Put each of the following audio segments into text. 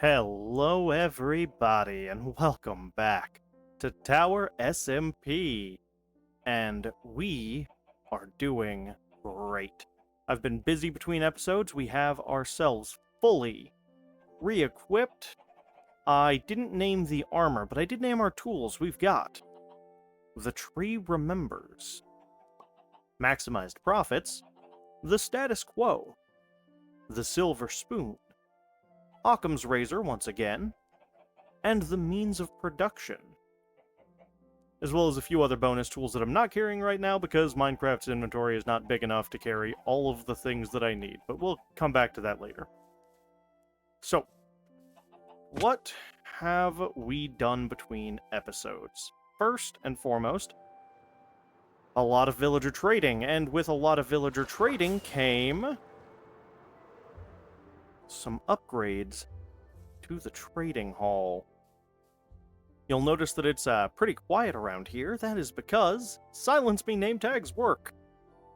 Hello, everybody, and welcome back to Tower SMP. And we are doing great. I've been busy between episodes. We have ourselves fully re-equipped. I didn't name the armor, but I did name our tools. We've got the Tree Remembers, Maximized Profits, the Status Quo, the Silver Spoon, Occam's Razor once again, and the Means of Production, as well as a few other bonus tools that I'm not carrying right now because Minecraft's inventory is not big enough to carry all of the things that I need, but we'll come back to that later. So, what have we done between episodes? First and foremost, a lot of villager trading, and with a lot of villager trading came some upgrades to the trading hall. You'll notice that it's pretty quiet around here. That is because Silence Me name tags work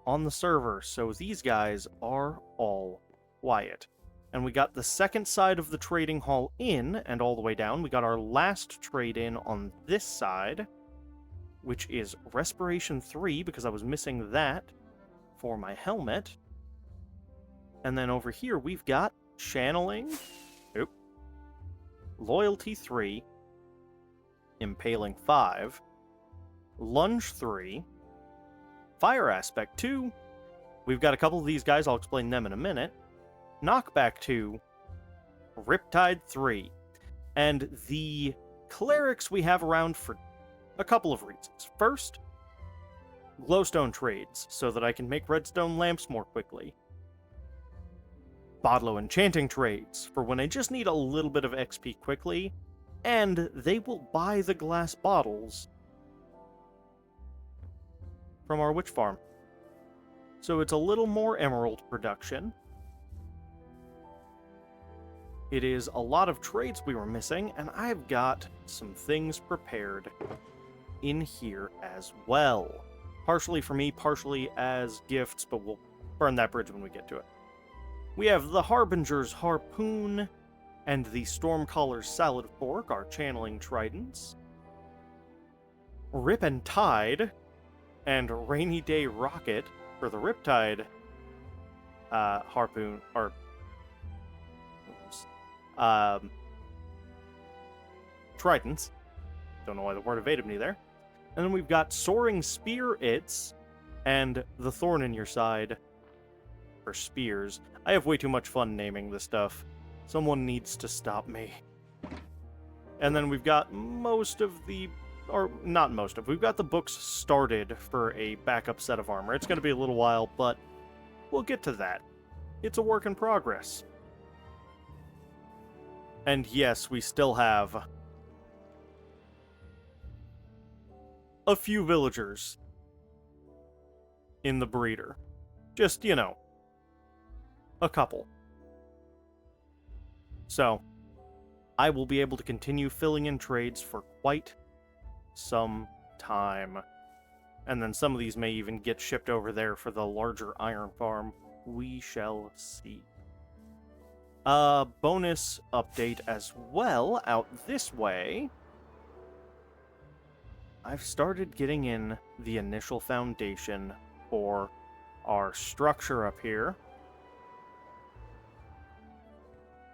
on the server, so these guys are all quiet. And we got the second side of the trading hall in, and all the way down. We got our last trade in on this side, which is Respiration 3, because I was missing that for my helmet. And then over here, we've got Channeling, Loyalty 3, Impaling 5, Lunge 3, Fire Aspect 2, we've got a couple of these guys, I'll explain them in a minute, Knockback 2, Riptide 3, and the clerics we have around for a couple of reasons. First, glowstone trades, so that I can make redstone lamps more quickly. Bodlow enchanting trades, for when I just need a little bit of XP quickly, and they will buy the glass bottles from our witch farm. So it's a little more emerald production. It is a lot of trades we were missing, and I've got some things prepared in here as well. Partially for me, partially as gifts, but we'll burn that bridge when we get to it. We have the Harbinger's Harpoon and the Stormcaller's Salad Fork, our channeling tridents. Rip and Tide and Rainy Day Rocket for the Riptide Harpoon, or tridents. Don't know why the word evaded me there. And then we've got Soaring Spear Its and the Thorn in Your Side for spears. I have way too much fun naming this stuff. Someone needs to stop me. And then we've got most of the... or not most of... we've got the books started for a backup set of armor. It's going to be a little while, but we'll get to that. It's a work in progress. And yes, we still have a few villagers in the breeder. Just, you know, a couple. So, I will be able to continue filling in trades for quite some time. And then some of these may even get shipped over there for the larger iron farm. We shall see. Bonus update as well, out this way. I've started getting in the initial foundation for our structure up here.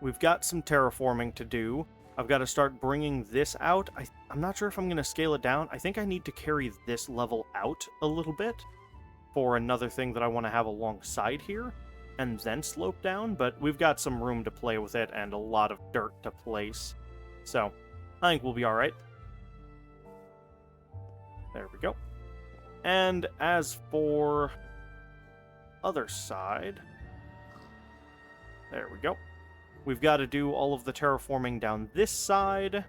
We've got some terraforming to do. I've got to start bringing this out. I'm not sure if I'm going to scale it down. I think I need to carry this level out a little bit for another thing that I want to have alongside here, and then slope down, but we've got some room to play with it and a lot of dirt to place. So, I think we'll be alright. There we go. And as for other side, there we go. We've got to do all of the terraforming down this side.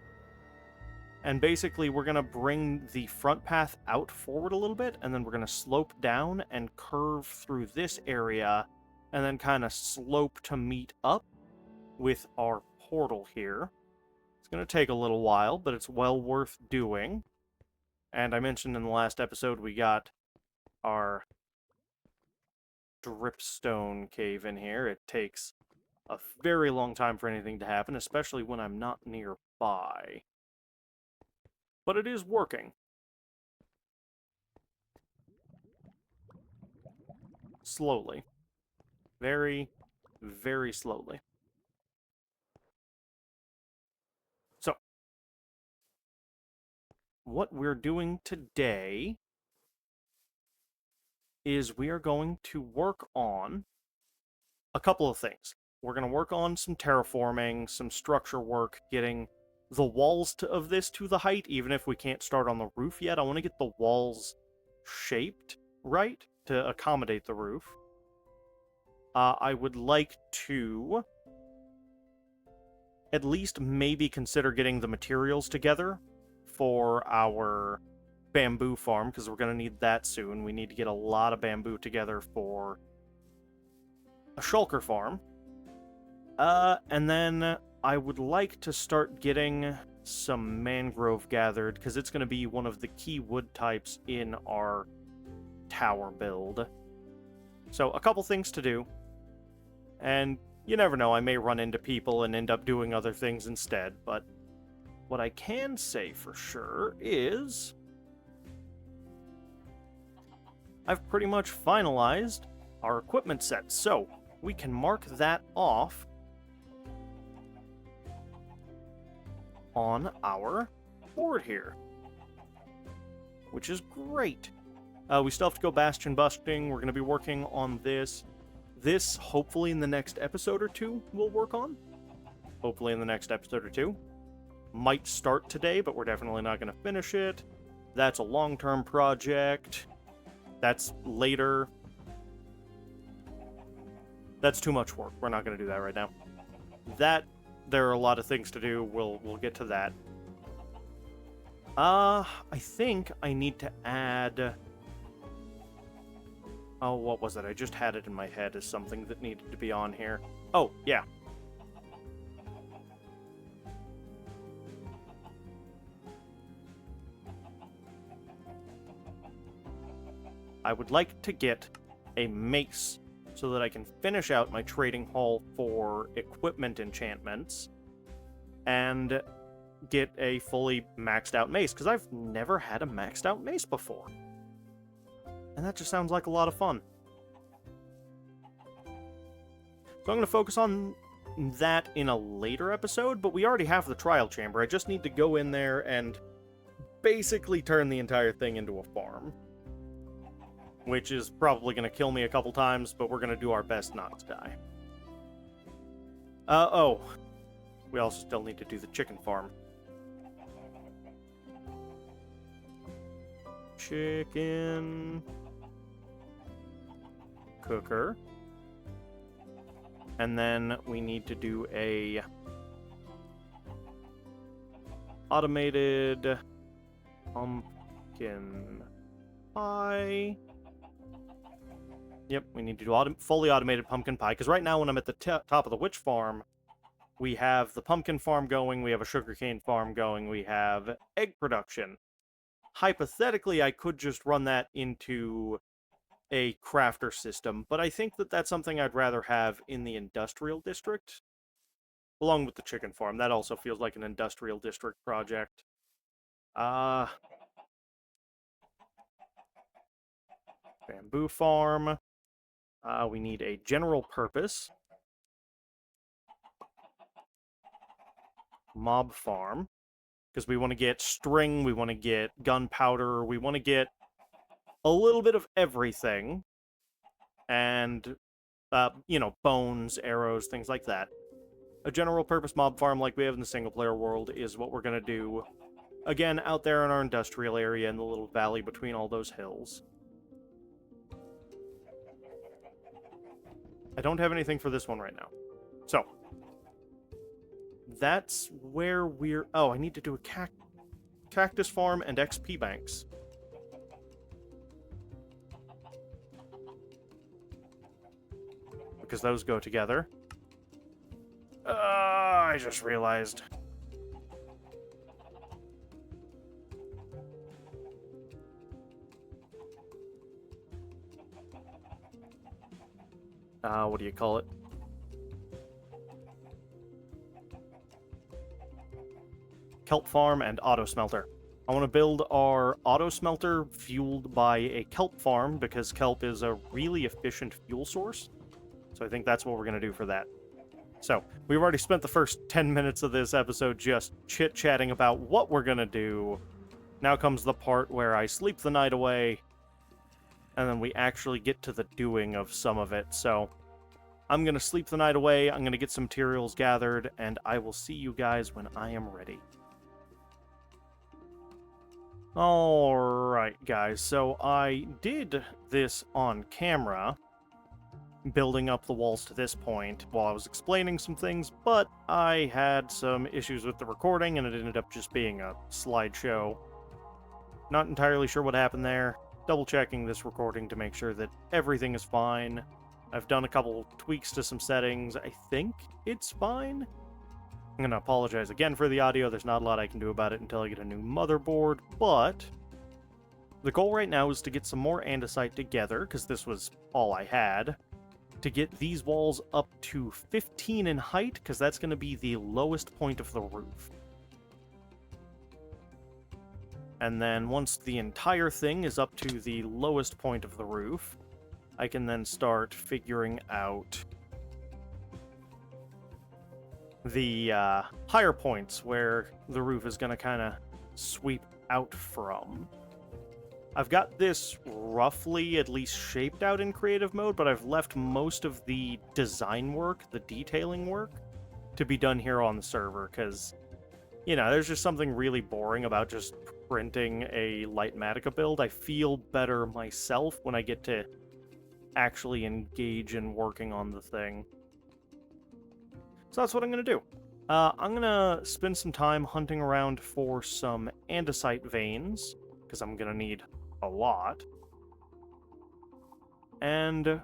And basically, we're going to bring the front path out forward a little bit, and then we're going to slope down and curve through this area, and then kind of slope to meet up with our portal here. It's going to take a little while, but it's well worth doing. And I mentioned in the last episode, we got our dripstone cave in here. It takes a very long time for anything to happen, especially when I'm not nearby. But it is working. Slowly. Very, very slowly. So, what we're doing today is we are going to work on a couple of things. We're going to work on some terraforming, some structure work, getting the walls of this to the height, even if we can't start on the roof yet. I want to get the walls shaped right to accommodate the roof. I would like to at least maybe consider getting the materials together for our bamboo farm, because we're going to need that soon. We need to get a lot of bamboo together for a shulker farm. And then I would like to start getting some mangrove gathered, because it's going to be one of the key wood types in our tower build. So, a couple things to do. And you never know, I may run into people and end up doing other things instead, but what I can say for sure is I've pretty much finalized our equipment set, so we can mark that off on our board here, which is great. We still have to go bastion busting. We're going to be working on this. This, hopefully in the next episode or two, we'll work on. Hopefully in the next episode or two. Might start today, but we're definitely not going to finish it. That's a long-term project. That's later. That's too much work. We're not going to do that right now. There are a lot of things to do. We'll get to that. I think I need to add... Oh, what was it? I just had it in my head as something that needed to be on here. Oh, yeah. I would like to get a mace so that I can finish out my trading hall for equipment enchantments and get a fully maxed out mace, because I've never had a maxed out mace before. And that just sounds like a lot of fun. So I'm going to focus on that in a later episode, but we already have the trial chamber. I just need to go in there and basically turn the entire thing into a farm. Which is probably going to kill me a couple times, but we're going to do our best not to die. Oh. We also still need to do the chicken farm. Chicken... cooker. And then we need to do a... automated... pumpkin pie... Yep, we need to do fully automated pumpkin pie, because right now when I'm at the top of the witch farm, we have the pumpkin farm going, we have a sugarcane farm going, we have egg production. Hypothetically, I could just run that into a crafter system, but I think that that's something I'd rather have in the industrial district, along with the chicken farm. That also feels like an industrial district project. Bamboo farm. We need a general purpose mob farm, because we want to get string, we want to get gunpowder, we want to get a little bit of everything, and, bones, arrows, things like that. A general purpose mob farm like we have in the single player world is what we're going to do, again, out there in our industrial area in the little valley between all those hills. I don't have anything for this one right now. So, that's where we're... Oh, I need to do a cactus farm and XP banks. Because those go together. I just realized. What do you call it? kelp farm and auto smelter. I want to build our auto smelter fueled by a kelp farm because kelp is a really efficient fuel source. So I think that's what we're going to do for that. So, we've already spent the first 10 minutes of this episode just chit-chatting about what we're going to do. Now comes the part where I sleep the night away, and then we actually get to the doing of some of it. So, I'm going to sleep the night away, I'm going to get some materials gathered, and I will see you guys when I am ready. Alright, guys, so I did this on camera, building up the walls to this point while I was explaining some things, but I had some issues with the recording, and it ended up just being a slideshow. Not entirely sure what happened there. Double-checking this recording to make sure that everything is fine. I've done a couple tweaks to some settings. I think it's fine. I'm going to apologize again for the audio. There's not a lot I can do about it until I get a new motherboard, but the goal right now is to get some more andesite together, because this was all I had, to get these walls up to 15 in height, because that's going to be the lowest point of the roof. And then once the entire thing is up to the lowest point of the roof, I can then start figuring out the higher points where the roof is going to kind of sweep out from. I've got this roughly at least shaped out in creative mode, but I've left most of the design work, the detailing work, to be done here on the server, because, you know, there's just something really boring about just printing a Lightmatica build. I feel better myself when I get to actually engage in working on the thing. So that's what I'm going to do. I'm going to spend some time hunting around for some andesite veins, because I'm going to need a lot. And,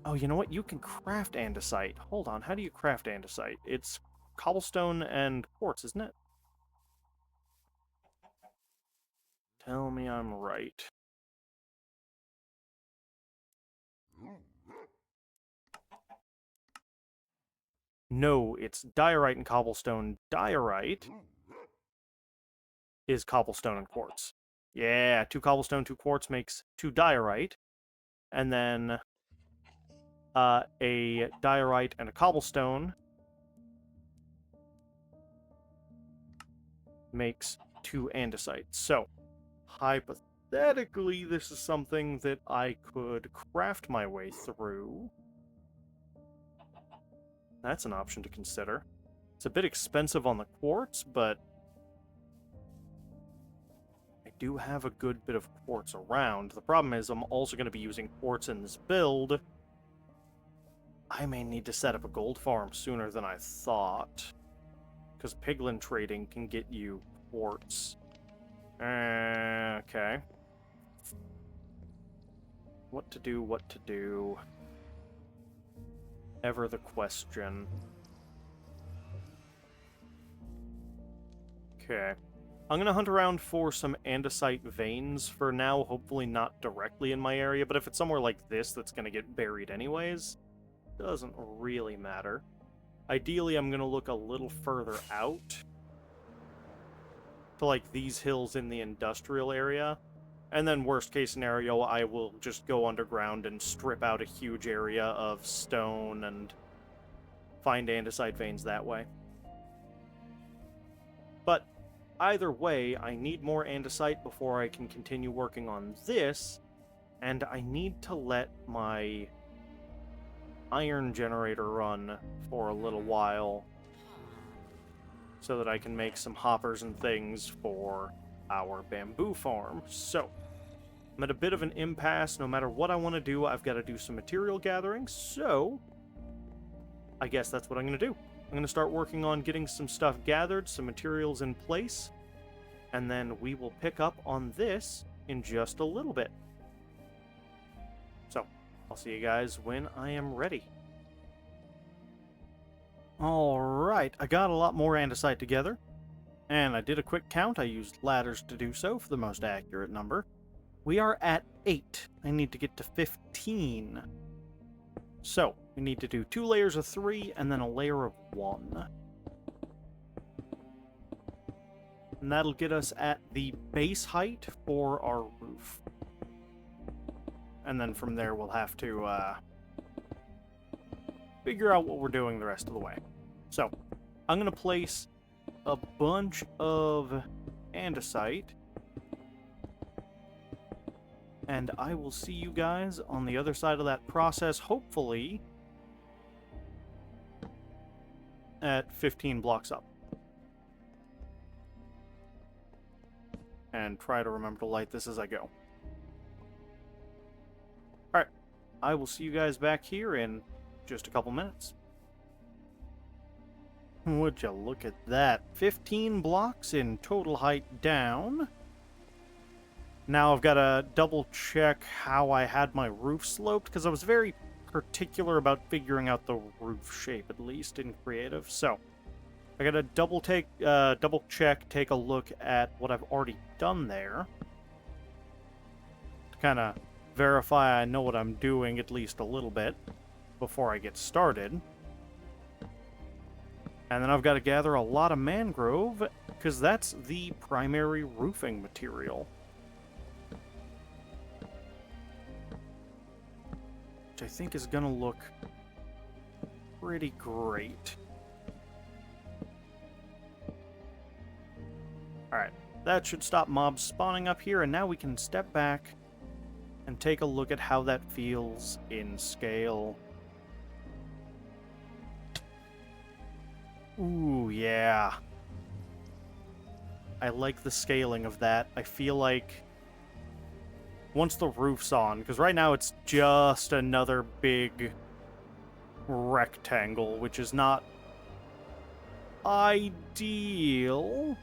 oh, you know what? You can craft andesite. Hold on, how do you craft andesite? It's cobblestone and quartz, isn't it? Tell me I'm right. No, it's diorite and cobblestone. Diorite is cobblestone and quartz. Yeah, 2 cobblestone, 2 quartz makes 2 diorite. And then a diorite and a cobblestone makes 2 andesite. So, hypothetically, this is something that I could craft my way through. That's an option to consider. It's a bit expensive on the quartz, but I do have a good bit of quartz around. The problem is I'm also going to be using quartz in this build. I may need to set up a gold farm sooner than I thought, because piglin trading can get you quartz. Okay. What to do, what to do. Ever the question. Okay. I'm gonna hunt around for some andesite veins for now, hopefully not directly in my area, but if it's somewhere like this that's gonna get buried anyways, doesn't really matter. Ideally, I'm gonna look a little further out to, like, these hills in the industrial area, and then worst case scenario, I will just go underground and strip out a huge area of stone and find andesite veins that way. But either way, I need more andesite before I can continue working on this, and I need to let my iron generator run for a little while so that I can make some hoppers and things for our bamboo farm. So, I'm at a bit of an impasse. No matter what I want to do, I've got to do some material gathering, so I guess that's what I'm going to do. I'm going to start working on getting some stuff gathered, some materials in place, and then we will pick up on this in just a little bit. So, I'll see you guys when I am ready. Alright, I got a lot more andesite together, and I did a quick count. I used ladders to do so for the most accurate number. We are at 8. I need to get to 15. So, we need to do 2 layers of 3, and then a layer of 1. And that'll get us at the base height for our roof. And then from there, we'll have to figure out what we're doing the rest of the way. So, I'm going to place a bunch of andesite. And I will see you guys on the other side of that process, hopefully at 15 blocks up. And try to remember to light this as I go. Alright, I will see you guys back here in just a couple minutes. Would you look at that? 15 blocks in total height down. Now I've got to double check how I had my roof sloped, because I was very particular about figuring out the roof shape, at least in creative. So I got to double check, take a look at what I've already done there to kind of verify I know what I'm doing at least a little bit before I get started. And then I've got to gather a lot of mangrove, because that's the primary roofing material. Which I think is going to look pretty great. Alright, that should stop mobs spawning up here, and now we can step back and take a look at how that feels in scale. Ooh, yeah. I like the scaling of that. I feel like once the roof's on, because right now it's just another big rectangle, which is not ideal.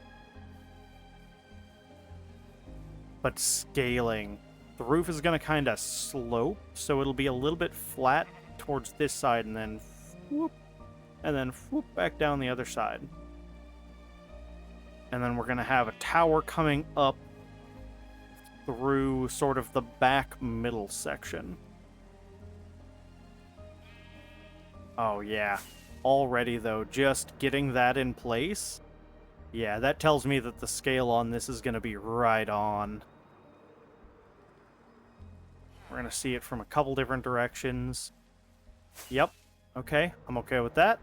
But scaling. The roof is going to kind of slope, so it'll be a little bit flat towards this side, and then whoop, and then whoop back down the other side. And then we're going to have a tower coming up through sort of the back middle section. Oh yeah. Already though, just getting that in place, yeah, that tells me that the scale on this is going to be right on. We're going to see it from a couple different directions. Yep. Okay, I'm okay with that.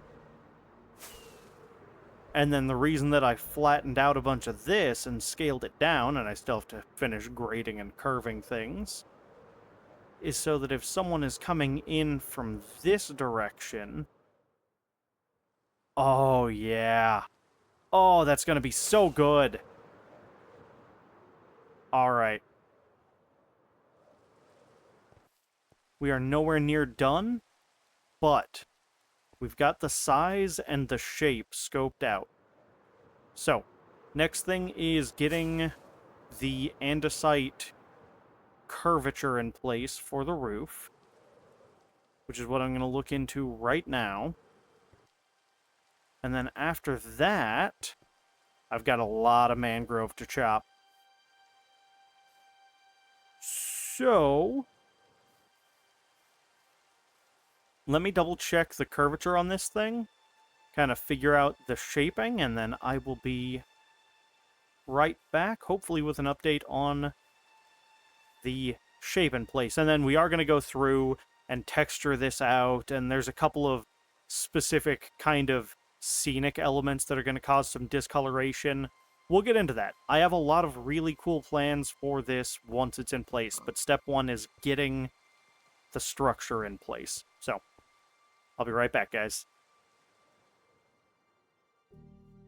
And then the reason that I flattened out a bunch of this and scaled it down, and I still have to finish grading and curving things, is so that if someone is coming in from this direction... Oh, yeah. Oh, that's going to be so good. Alright. We are nowhere near done, but we've got the size and the shape scoped out. So, next thing is getting the andesite curvature in place for the roof, which is what I'm going to look into right now. And then after that, I've got a lot of mangrove to chop. So, let me double check the curvature on this thing, kind of figure out the shaping, and then I will be right back, hopefully with an update on the shape in place. And then we are going to go through and texture this out, and there's a couple of specific kind of scenic elements that are going to cause some discoloration. We'll get into that. I have a lot of really cool plans for this once it's in place, but step one is getting the structure in place. So, I'll be right back, guys.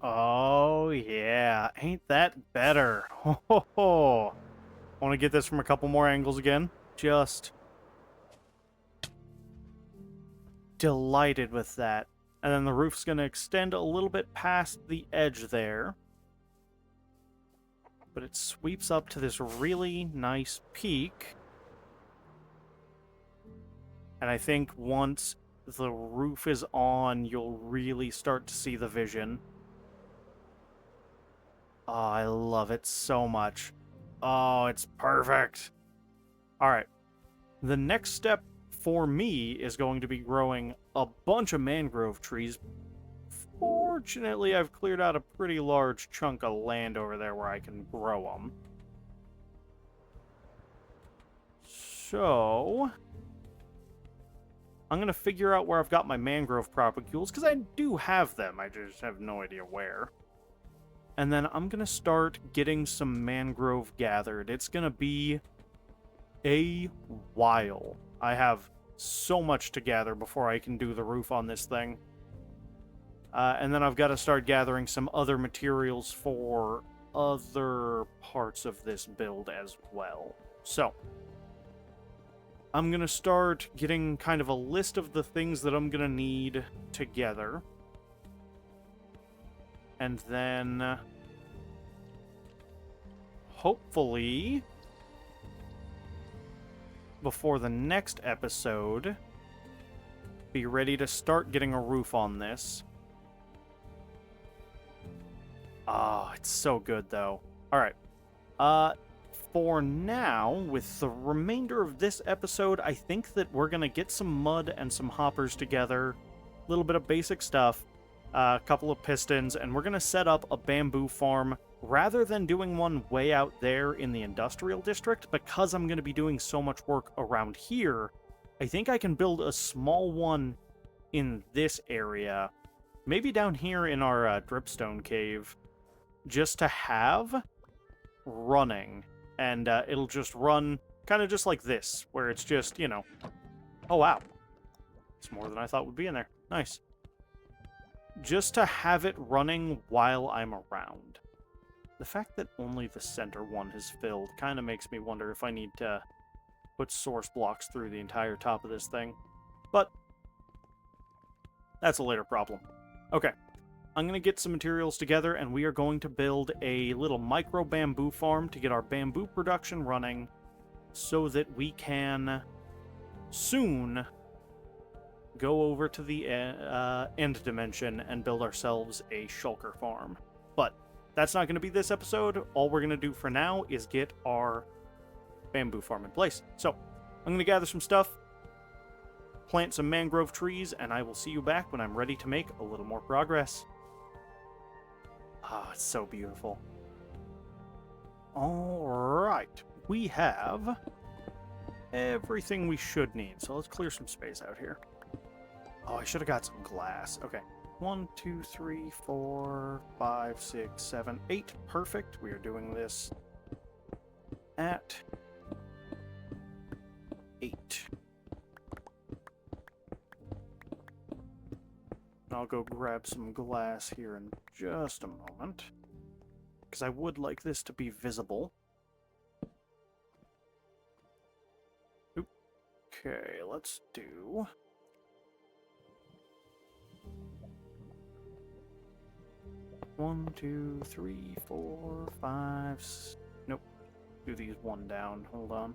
Oh, yeah. Ain't that better? Ho, ho, ho. I want to get this from a couple more angles again. Just delighted with that. And then the roof's going to extend a little bit past the edge there. But it sweeps up to this really nice peak. And I think once the roof is on, you'll really start to see the vision. Oh, I love it so much. Oh, it's perfect. Alright. The next step for me is going to be growing a bunch of mangrove trees for Fortunately, I've cleared out a pretty large chunk of land over there where I can grow them. So, I'm going to figure out where I've got my mangrove propagules, because I do have them, I just have no idea where. And then I'm going to start getting some mangrove gathered. It's going to be a while. I have so much to gather before I can do the roof on this thing. And then I've got to start gathering some other materials for other parts of this build as well. So, I'm going to start getting kind of a list of the things that I'm going to need together. And then, hopefully, before the next episode, be ready to start getting a roof on this. Oh, it's so good, though. Alright. For now, with the remainder of this episode, I think that we're going to get some mud and some hoppers together. A little bit of basic stuff. A couple of pistons, and we're going to set up a bamboo farm rather than doing one way out there in the industrial district. Because I'm going to be doing so much work around here, I think I can build a small one in this area. Maybe down here in our dripstone cave. Just to have running, and it'll just run kind of just like this, where it's just, you know, oh wow, it's more than I thought would be in there. Nice. Just to have it running while I'm around. The fact that only the center one has filled kind of makes me wonder if I need to put source blocks through the entire top of this thing, but that's a later problem. Okay. I'm going to get some materials together, and we are going to build a little micro bamboo farm to get our bamboo production running so that we can soon go over to the end dimension and build ourselves a shulker farm. But that's not going to be this episode. All we're going to do for now is get our bamboo farm in place. So, I'm going to gather some stuff, plant some mangrove trees, and I will see you back when I'm ready to make a little more progress. Ah, it's so beautiful. Alright, we have everything we should need, so let's clear some space out here. Oh, I should have got some glass. Okay. 1, 2, 3, 4, 5, 6, 7, 8. Perfect. We are doing this at 8. I'll go grab some glass here in just a moment, because I would like this to be visible. Okay, let's do... One, two, three, 4, 5... Nope. Do these one down. Hold on.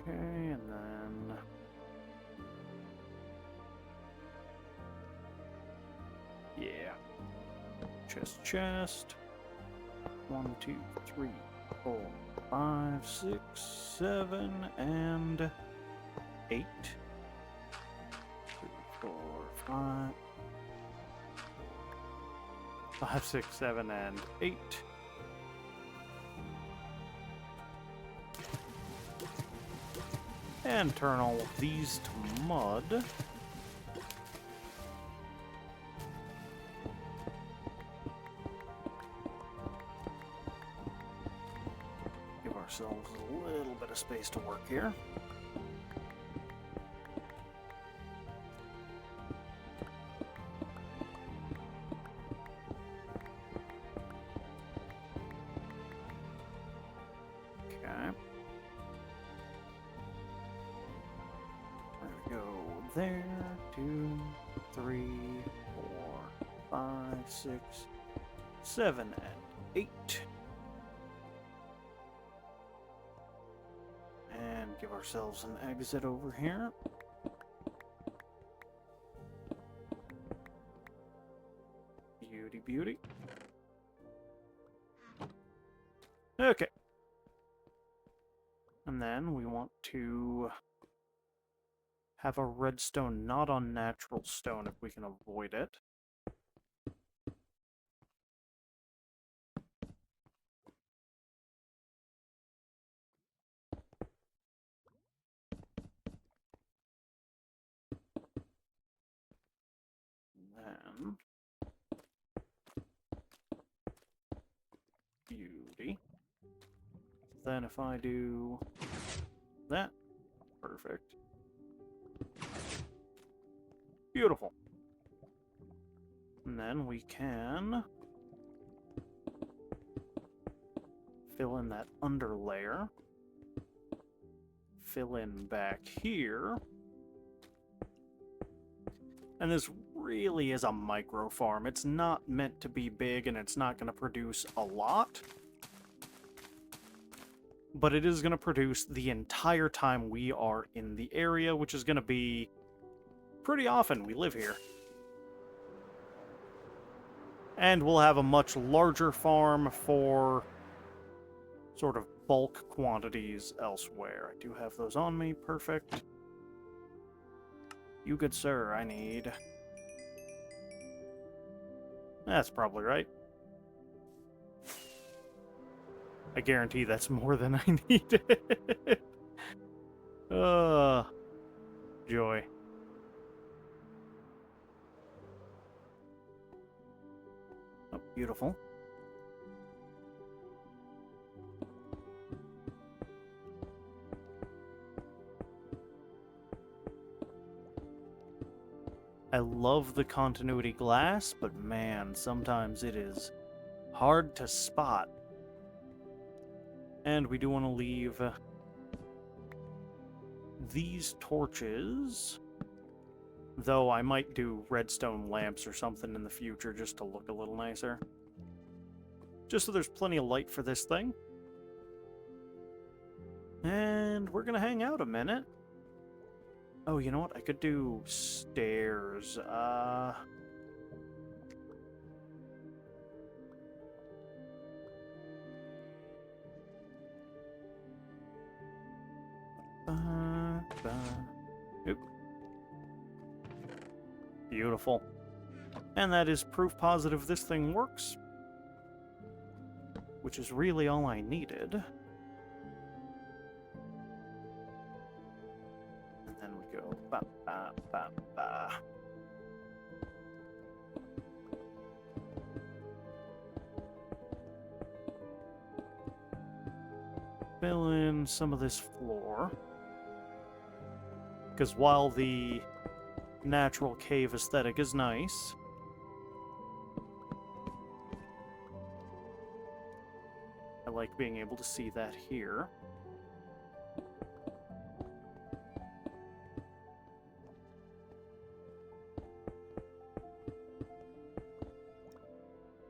Okay, and then... Yeah. Chest. 1, 2, 3, 4, 5, 6, 7, and 8. 3, 4, 5. 5, 6, 7, and 8. And turn all of these to mud. Give ourselves a little bit of space to work here. There, 2, 3, 4, 5, 6, 7, and 8. And give ourselves an exit over here. Beauty, beauty. And then we want to have a redstone not on natural stone if we can avoid it. Then beauty. Then if I do that, perfect. Beautiful. And then we can fill in that under layer. Fill in back here. And this really is a micro farm. It's not meant to be big, and it's not going to produce a lot. But it is going to produce the entire time we are in the area, which is going to be pretty often. We live here. And we'll have a much larger farm for sort of bulk quantities elsewhere. I do have those on me. Perfect. You good sir, I need... That's probably right. I guarantee that's more than I needed. Joy. Oh, beautiful. I love the continuity glass, but man, sometimes it is hard to spot. And we do want to leave these torches, though I might do redstone lamps or something in the future just to look a little nicer. Just so there's plenty of light for this thing. And we're going to hang out a minute. Oh, you know what? I could do stairs. Oop. Beautiful. And that is proof positive this thing works. Which is really all I needed. And then we go ba ba ba ba. Fill in some of this floor. Because while the natural cave aesthetic is nice, I like being able to see that here.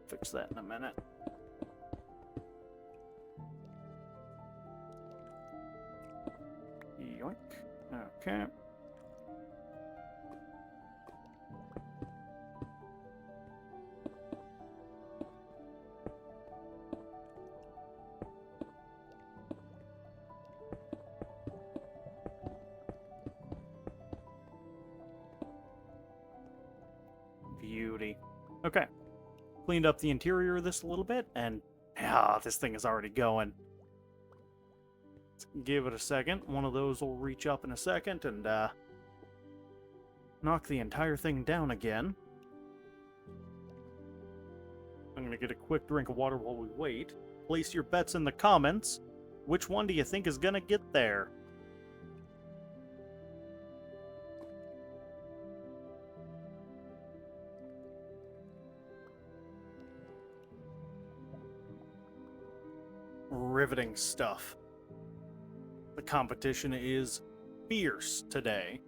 Fix that in a minute. Yoink. Okay. Beauty. Okay. Cleaned up the interior of this a little bit, and this thing is already going. Let's give it a second. One of those will reach up in a second and knock the entire thing down again. I'm going to get a quick drink of water while we wait. Place your bets in the comments. Which one do you think is going to get there? Riveting stuff. The competition is fierce today.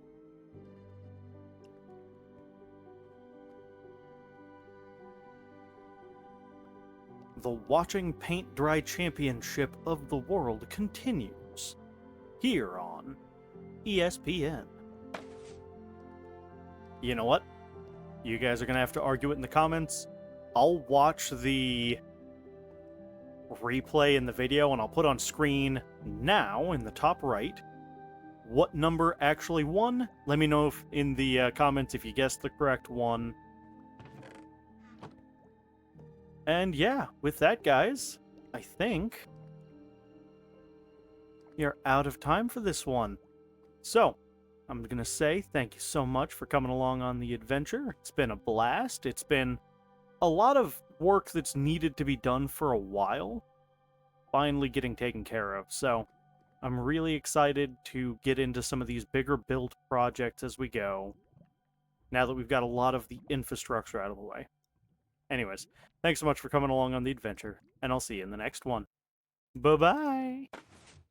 The Watching Paint Dry Championship of the World continues here on ESPN. You know what? You guys are going to have to argue it in the comments. I'll watch the replay in the video, and I'll put on screen now in the top right what number actually won. Let me know if in the comments if you guessed the correct one. And yeah, with that, guys, I think you're out of time for this one. So, I'm going to say thank you so much for coming along on the adventure. It's been a blast. It's been a lot of work that's needed to be done for a while, finally getting taken care of. So, I'm really excited to get into some of these bigger build projects as we go, now that we've got a lot of the infrastructure out of the way. Anyways, thanks so much for coming along on the adventure, and I'll see you in the next one. Bye-bye!